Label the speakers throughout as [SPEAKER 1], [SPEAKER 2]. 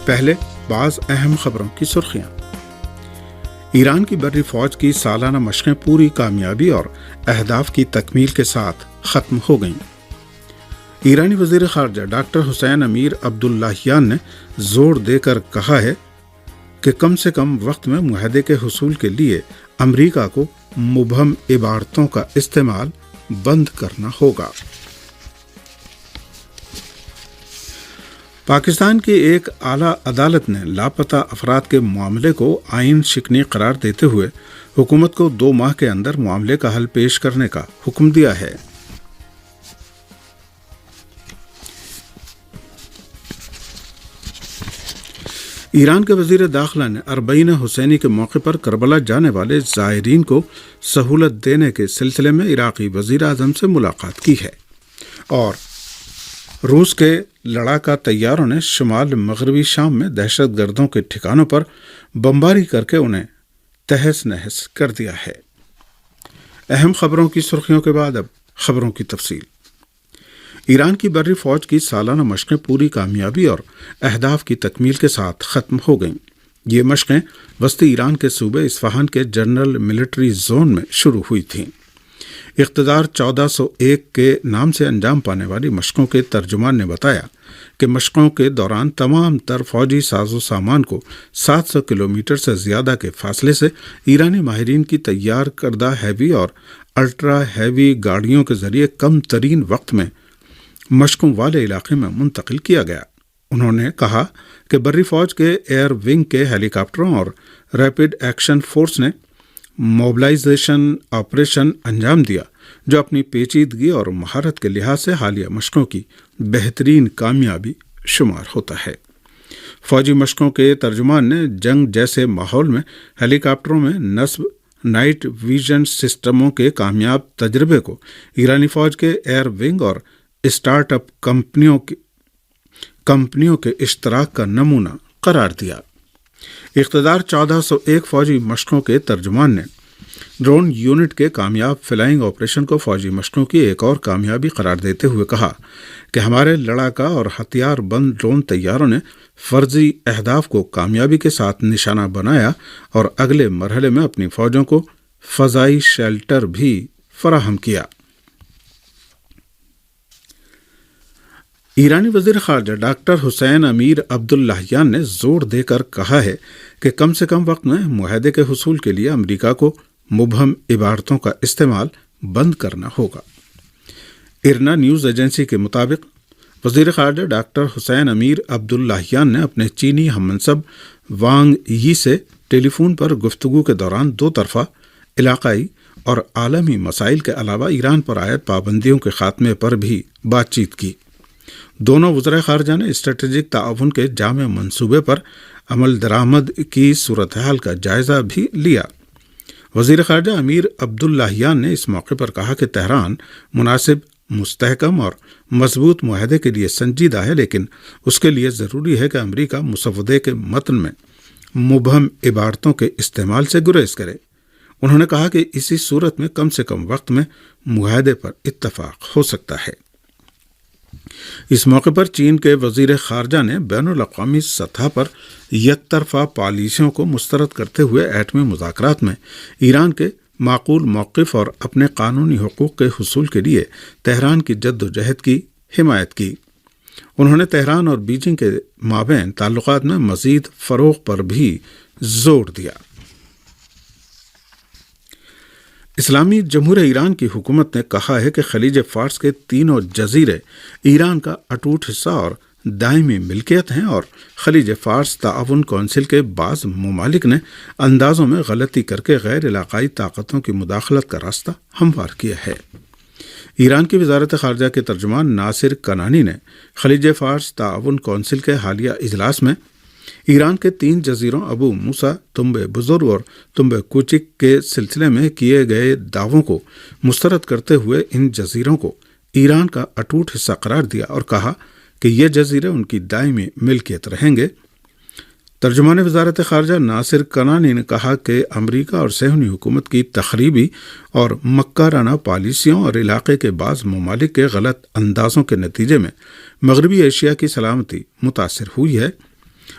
[SPEAKER 1] پہلے بعض اہم خبروں کی سرخیاں۔ ایران کی بری فوج کی سالانہ مشقیں پوری کامیابی اور اہداف کی تکمیل کے ساتھ ختم ہو گئیں۔ ایرانی وزیر خارجہ ڈاکٹر حسین امیر عبداللہیان نے زور دے کر کہا ہے کہ کم سے کم وقت میں معاہدے کے حصول کے لیے امریکہ کو مبہم عبارتوں کا استعمال بند کرنا ہوگا۔ پاکستان کی ایک اعلیٰ عدالت نے لاپتہ افراد کے معاملے کو آئین شکنی قرار دیتے ہوئے حکومت کو 2 ماہ کے اندر معاملے کا حل پیش کرنے کا حکم دیا ہے۔ ایران کے وزیر داخلہ نے 40 حسینی کے موقع پر کربلا جانے والے زائرین کو سہولت دینے کے سلسلے میں عراقی وزیر اعظم سے ملاقات کی ہے، اور روس کے لڑاکا طیاروں نے شمال مغربی شام میں دہشت گردوں کے ٹھکانوں پر بمباری کر کے انہیں تہس نہس کر دیا ہے۔ اہم خبروں کی سرخیوں کے بعد اب خبروں کی تفصیل۔ ایران کی بری فوج کی سالانہ مشقیں پوری کامیابی اور اہداف کی تکمیل کے ساتھ ختم ہو گئیں۔ یہ مشقیں وسطی ایران کے صوبے اصفہان کے جنرل ملٹری زون میں شروع ہوئی تھیں۔ اقتدار 1401 کے نام سے انجام پانے والی مشقوں کے ترجمان نے بتایا کہ مشقوں کے دوران تمام تر فوجی ساز و سامان کو 700 کلومیٹر سے زیادہ کے فاصلے سے ایرانی ماہرین کی تیار کردہ ہیوی اور الٹرا ہیوی گاڑیوں کے ذریعے کم ترین وقت میں مشقوں والے علاقے میں منتقل کیا گیا۔ انہوں نے کہا کہ بری فوج کے ایئر ونگ کے ہیلی کاپٹروں اور ریپڈ ایکشن فورس نے موبلائزیشن آپریشن انجام دیا، جو اپنی پیچیدگی اور مہارت کے لحاظ سے حالیہ مشقوں کی بہترین کامیابی شمار ہوتا ہے۔ فوجی مشقوں کے ترجمان نے جنگ جیسے ماحول میں ہیلی کاپٹروں میں نصب نائٹ ویژن سسٹموں کے کامیاب تجربے کو ایرانی فوج کے ایئر ونگ اور اسٹارٹ اپ کمپنیوں کے اشتراک کا نمونہ قرار دیا۔ اقتدار 1401 فوجی مشقوں کے ترجمان نے ڈرون یونٹ کے کامیاب فلائنگ آپریشن کو فوجی مشقوں کی ایک اور کامیابی قرار دیتے ہوئے کہا کہ ہمارے لڑاکا اور ہتھیار بند ڈرون طیاروں نے فرضی اہداف کو کامیابی کے ساتھ نشانہ بنایا اور اگلے مرحلے میں اپنی فوجوں کو فضائی شیلٹر بھی فراہم کیا۔ ایرانی وزیر خارجہ ڈاکٹر حسین امیر عبداللہیان نے زور دے کر کہا ہے کہ کم سے کم وقت میں معاہدے کے حصول کے لیے امریکہ کو مبہم عبارتوں کا استعمال بند کرنا ہوگا۔ ارنا نیوز ایجنسی کے مطابق وزیر خارجہ ڈاکٹر حسین امیر عبداللہیان نے اپنے چینی ہم منصب وانگ یی سے ٹیلی فون پر گفتگو کے دوران 2 طرفہ، علاقائی اور عالمی مسائل کے علاوہ ایران پر عائد پابندیوں کے خاتمے پر بھی بات چیت کی۔ دونوں وزرائے خارجہ نے اسٹریٹجک تعاون کے جامع منصوبے پر عمل درآمد کی صورتحال کا جائزہ بھی لیا۔ وزیر خارجہ امیر عبداللہیان نے اس موقع پر کہا کہ تہران مناسب، مستحکم اور مضبوط معاہدے کے لیے سنجیدہ ہے، لیکن اس کے لیے ضروری ہے کہ امریکہ مسودے کے متن میں مبہم عبارتوں کے استعمال سے گریز کرے۔ انہوں نے کہا کہ اسی صورت میں کم سے کم وقت میں معاہدے پر اتفاق ہو سکتا ہے۔ اس موقع پر چین کے وزیر خارجہ نے بین الاقوامی سطح پر یک طرفہ پالیسیوں کو مسترد کرتے ہوئے ایٹمی مذاکرات میں ایران کے معقول موقف اور اپنے قانونی حقوق کے حصول کے لیے تہران کی جد و جہد کی حمایت کی۔ انہوں نے تہران اور بیجنگ کے مابین تعلقات میں مزید فروغ پر بھی زور دیا۔ اسلامی جمہوریہ ایران کی حکومت نے کہا ہے کہ خلیج فارس کے 3 جزیرے ایران کا اٹوٹ حصہ اور دائمی ملکیت ہیں، اور خلیج فارس تعاون کونسل کے بعض ممالک نے اندازوں میں غلطی کر کے غیر علاقائی طاقتوں کی مداخلت کا راستہ ہموار کیا ہے۔ ایران کی وزارت خارجہ کے ترجمان ناصر کنانی نے خلیج فارس تعاون کونسل کے حالیہ اجلاس میں ایران کے 3 جزیروں ابو موسیٰ، تنبے بزرگ اور تنبے کوچک کے سلسلے میں کیے گئے دعووں کو مسترد کرتے ہوئے ان جزیروں کو ایران کا اٹوٹ حصہ قرار دیا اور کہا کہ یہ جزیرے ان کی دائمی ملکیت رہیں گے۔ ترجمان وزارت خارجہ ناصر کنانی نے کہا کہ امریکہ اور صہیونی حکومت کی تخریبی اور مکارانہ پالیسیوں اور علاقے کے بعض ممالک کے غلط اندازوں کے نتیجے میں مغربی ایشیا کی سلامتی متاثر ہوئی ہے،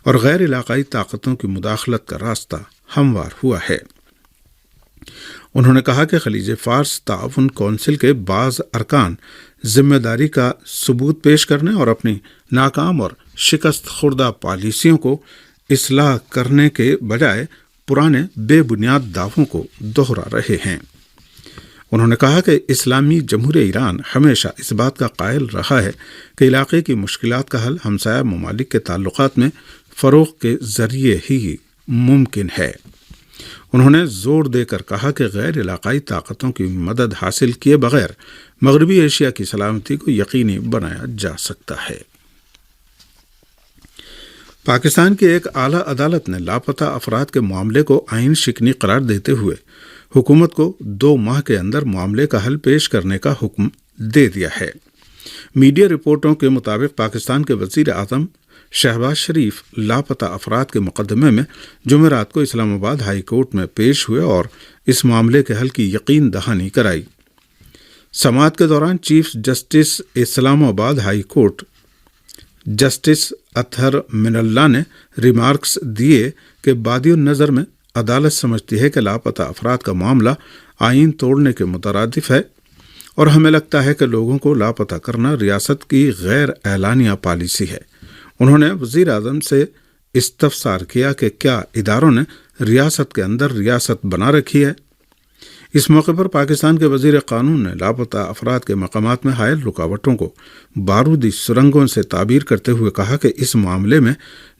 [SPEAKER 1] اور غیر علاقائی طاقتوں کی مداخلت کا راستہ ہموار ہوا ہے۔ انہوں نے کہا کہ خلیج فارس تعاون کونسل کے بعض ارکان ذمہ داری کا ثبوت پیش کرنے اور اپنی ناکام اور شکست خوردہ پالیسیوں کو اصلاح کرنے کے بجائے پرانے بے بنیاد دعووں کو دہرا رہے ہیں۔ انہوں نے کہا کہ اسلامی جمہوریہ ایران ہمیشہ اس بات کا قائل رہا ہے کہ علاقے کی مشکلات کا حل ہمسایہ ممالک کے تعلقات میں فروغ کے ذریعے ہی ممکن ہے۔ انہوں نے زور دے کر کہا کہ غیر علاقائی طاقتوں کی مدد حاصل کیے بغیر مغربی ایشیا کی سلامتی کو یقینی بنایا جا سکتا ہے۔ پاکستان کی ایک اعلیٰ عدالت نے لاپتہ افراد کے معاملے کو آئین شکنی قرار دیتے ہوئے حکومت کو 2 ماہ کے اندر معاملے کا حل پیش کرنے کا حکم دے دیا ہے۔ میڈیا رپورٹوں کے مطابق پاکستان کے وزیر اعظم شہباز شریف لاپتہ افراد کے مقدمے میں جمعرات کو اسلام آباد ہائی کورٹ میں پیش ہوئے اور اس معاملے کے حل کی یقین دہانی کرائی۔ سماعت کے دوران چیف جسٹس اسلام آباد ہائی کورٹ جسٹس اطہر من اللہ نے ریمارکس دیے کہ بادی النظر میں عدالت سمجھتی ہے کہ لاپتہ افراد کا معاملہ آئین توڑنے کے مترادف ہے اور ہمیں لگتا ہے کہ لوگوں کو لاپتہ کرنا ریاست کی غیر اعلانیہ پالیسی ہے۔ انہوں نے وزیر اعظم سے استفسار کیا کہ کیا اداروں نے ریاست کے اندر ریاست بنا رکھی ہے۔ اس موقع پر پاکستان کے وزیر قانون نے لاپتہ افراد کے مقامات میں حائل رکاوٹوں کو بارودی سرنگوں سے تعبیر کرتے ہوئے کہا کہ اس معاملے میں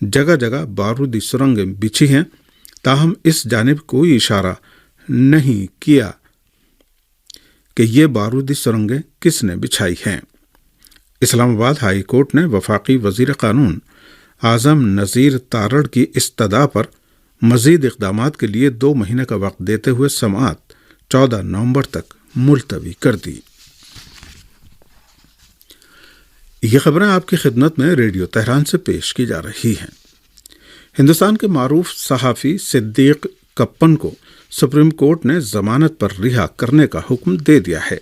[SPEAKER 1] جگہ جگہ بارودی سرنگیں بچھی ہیں، تاہم اس جانب کوئی اشارہ نہیں کیا کہ یہ بارودی سرنگیں کس نے بچھائی ہیں۔ اسلام آباد ہائی کورٹ نے وفاقی وزیر قانون اعظم نذیر تارڑ کی استدعا پر مزید اقدامات کے لیے 2 مہینے کا وقت دیتے ہوئے سماعت 14 نومبر تک ملتوی کر دی۔ یہ خبریں آپ کی خدمت میں ریڈیو تہران سے پیش کی جا رہی ہیں۔ ہندوستان کے معروف صحافی صدیق کپن کو سپریم کورٹ نے ضمانت پر رہا کرنے کا حکم دے دیا ہے۔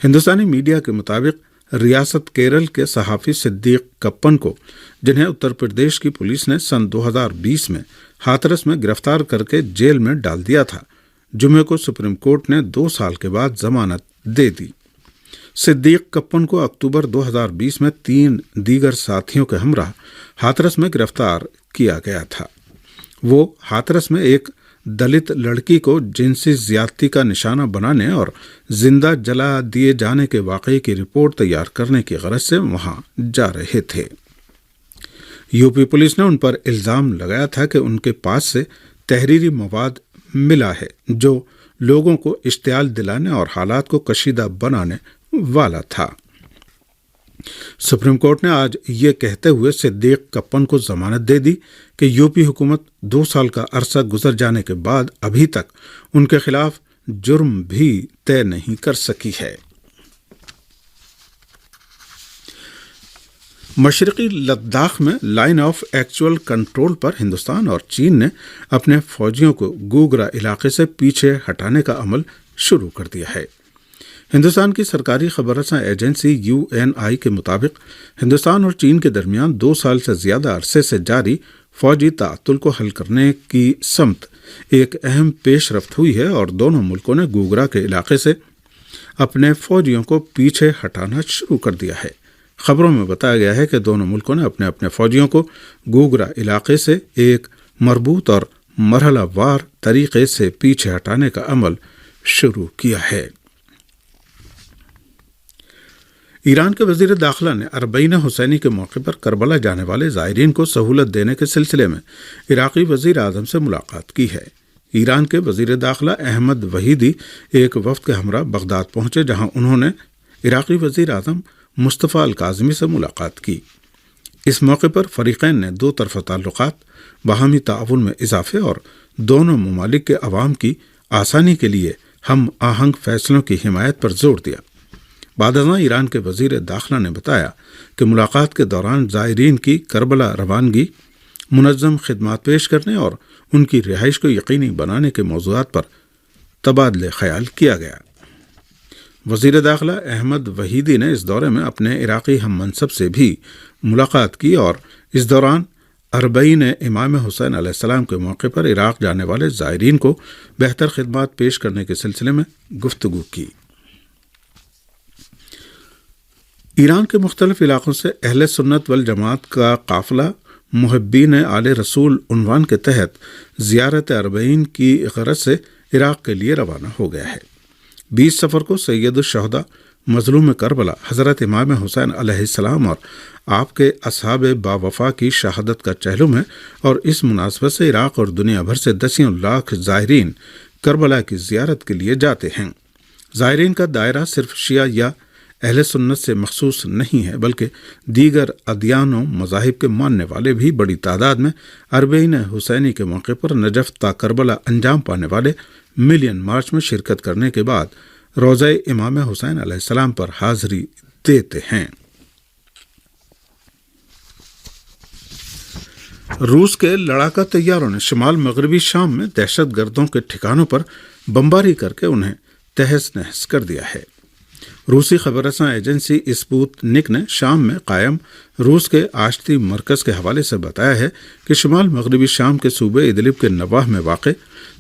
[SPEAKER 1] ہندوستانی میڈیا کے مطابق ریاست کیرل کے صحافی صدیق کپن کو، جنہیں اتر پردیش کی پولیس نے سن 2020 میں ہاتھرس میں گرفتار کر کے جیل میں ڈال دیا تھا، جمعے کو سپریم کورٹ نے 2 سال کے بعد ضمانت دے دی۔ صدیق کپن کو اکتوبر 2020 میں 3 دیگر ساتھیوں کے ہمراہ ہاتھرس میں گرفتار کیا گیا تھا۔ وہ ہاتھرس میں ایک دلت لڑکی کو جنسی زیادتی کا نشانہ بنانے اور زندہ جلا دیے جانے کے واقعے کی رپورٹ تیار کرنے کی غرض سے وہاں جا رہے تھے۔ یو پی پولیس نے ان پر الزام لگایا تھا کہ ان کے پاس سے تحریری مواد ملا ہے جو لوگوں کو اشتعال دلانے اور حالات کو کشیدہ بنانے والا تھا۔ سپریم کورٹ نے آج یہ کہتے ہوئے صدیق کپن کو ضمانت دے دی کہ یو پی حکومت 2 سال کا عرصہ گزر جانے کے بعد ابھی تک ان کے خلاف جرم بھی طے نہیں کر سکی ہے۔ مشرقی لداخ میں لائن آف ایکچوئل کنٹرول پر ہندوستان اور چین نے اپنے فوجیوں کو گوگرا علاقے سے پیچھے ہٹانے کا عمل شروع کر دیا ہے۔ ہندوستان کی سرکاری خبر رساں ایجنسی UNI کے مطابق ہندوستان اور چین کے درمیان 2 سال سے زیادہ عرصے سے جاری فوجی تعطل کو حل کرنے کی سمت ایک اہم پیش رفت ہوئی ہے اور دونوں ملکوں نے گوگرا کے علاقے سے اپنے فوجیوں کو پیچھے ہٹانا شروع کر دیا ہے۔ خبروں میں بتایا گیا ہے کہ دونوں ملکوں نے اپنے اپنے فوجیوں کو گوگرا علاقے سے ایک مربوط اور مرحلہ وار طریقے سے پیچھے ہٹانے کا عمل شروع کیا ہے۔ ایران کے وزیر داخلہ نے اربعین حسینی کے موقع پر کربلا جانے والے زائرین کو سہولت دینے کے سلسلے میں عراقی وزیر اعظم سے ملاقات کی ہے۔ ایران کے وزیر داخلہ احمد وحیدی ایک وفد کے ہمراہ بغداد پہنچے، جہاں انہوں نے عراقی وزیر اعظم مصطفیٰ الکاظمی سے ملاقات کی۔ اس موقع پر فریقین نے 2 طرفہ تعلقات، باہمی تعاون میں اضافے اور دونوں ممالک کے عوام کی آسانی کے لیے ہم آہنگ فیصلوں کی حمایت پر زور دیا۔ بعد ازاں ایران کے وزیر داخلہ نے بتایا کہ ملاقات کے دوران زائرین کی کربلا روانگی، منظم خدمات پیش کرنے اور ان کی رہائش کو یقینی بنانے کے موضوعات پر تبادلہ خیال کیا گیا۔ وزیر داخلہ احمد وحیدی نے اس دورے میں اپنے عراقی ہم منصب سے بھی ملاقات کی اور اس دوران اربعین امام حسین علیہ السلام کے موقع پر عراق جانے والے زائرین کو بہتر خدمات پیش کرنے کے سلسلے میں گفتگو کی۔ ایران کے مختلف علاقوں سے اہل سنت والجماعت کا قافلہ محبین آل رسول عنوان کے تحت زیارت اربعین کی غرض سے عراق کے لیے روانہ ہو گیا ہے۔ 20 سفر کو سید الشہداء مظلوم کربلا حضرت امام حسین علیہ السلام اور آپ کے اصحاب باوفا کی شہادت کا چہلم ہے، اور اس مناسبت سے عراق اور دنیا بھر سے دسیوں لاکھ زائرین کربلا کی زیارت کے لیے جاتے ہیں۔ زائرین کا دائرہ صرف شیعہ یا اہل سنت سے مخصوص نہیں ہے، بلکہ دیگر ادیان و مذاہب کے ماننے والے بھی بڑی تعداد میں اربعین حسینی کے موقع پر نجف تا کربلا انجام پانے والے ملین مارچ میں شرکت کرنے کے بعد روضہ امام حسین علیہ السلام پر حاضری دیتے ہیں۔ روس کے لڑاکا طیاروں نے شمال مغربی شام میں دہشت گردوں کے ٹھکانوں پر بمباری کر کے انہیں تہس نہس کر دیا ہے۔ روسی خبر رساں ایجنسی اسپوتنک نے شام میں قائم روس کے آشتی مرکز کے حوالے سے بتایا ہے کہ شمال مغربی شام کے صوبے ادلب کے نواح میں واقع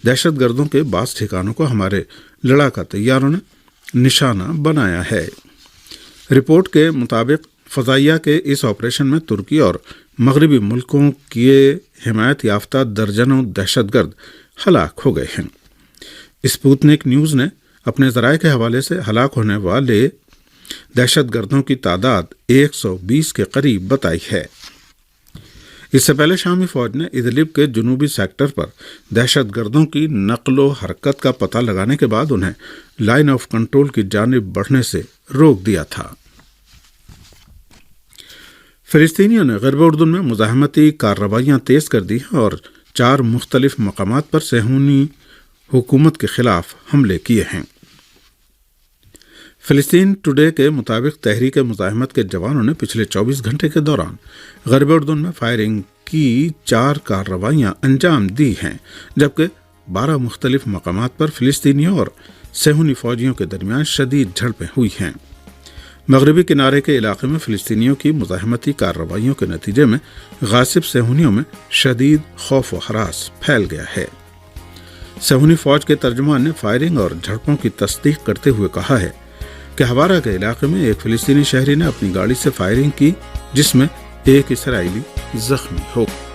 [SPEAKER 1] دہشت گردوں کے بعض ٹھکانوں کو ہمارے لڑاکا طیاروں نے نشانہ بنایا ہے۔ رپورٹ کے مطابق فضائیہ کے اس آپریشن میں ترکی اور مغربی ملکوں کی حمایت یافتہ درجنوں دہشت گرد ہلاک ہو گئے ہیں۔ اسپوتنک نیوز نے اپنے ذرائع کے حوالے سے ہلاک ہونے والے دہشت گردوں کی تعداد 120 کے قریب بتائی ہے۔ اس سے پہلے شامی فوج نے ادلب کے جنوبی سیکٹر پر دہشت گردوں کی نقل و حرکت کا پتہ لگانے کے بعد انہیں لائن آف کنٹرول کی جانب بڑھنے سے روک دیا تھا۔ فلسطینیوں نے غرب اردن میں مزاحمتی کارروائیاں تیز کر دی اور 4 مختلف مقامات پر صہیونی حکومت کے خلاف حملے کیے ہیں۔ فلسطین ٹوڈے کے مطابق تحریک مزاحمت کے جوانوں نے پچھلے 24 گھنٹے کے دوران غرب اردن میں فائرنگ کی 4 کارروائیاں انجام دی ہیں، جبکہ 12 مختلف مقامات پر فلسطینیوں اور صہیونی فوجیوں کے درمیان شدید جھڑپیں ہوئی ہیں۔ مغربی کنارے کے علاقے میں فلسطینیوں کی مزاحمتی کارروائیوں کے نتیجے میں غاصب صہیونیوں میں شدید خوف و ہراس پھیل گیا ہے۔ صہیونی فوج کے ترجمان نے فائرنگ اور جھڑپوں کی تصدیق کرتے ہوئے کہا ہے کہ ہوارا کے علاقے میں ایک فلسطینی شہری نے اپنی گاڑی سے فائرنگ کی، جس میں ایک اسرائیلی زخمی ہو گیا۔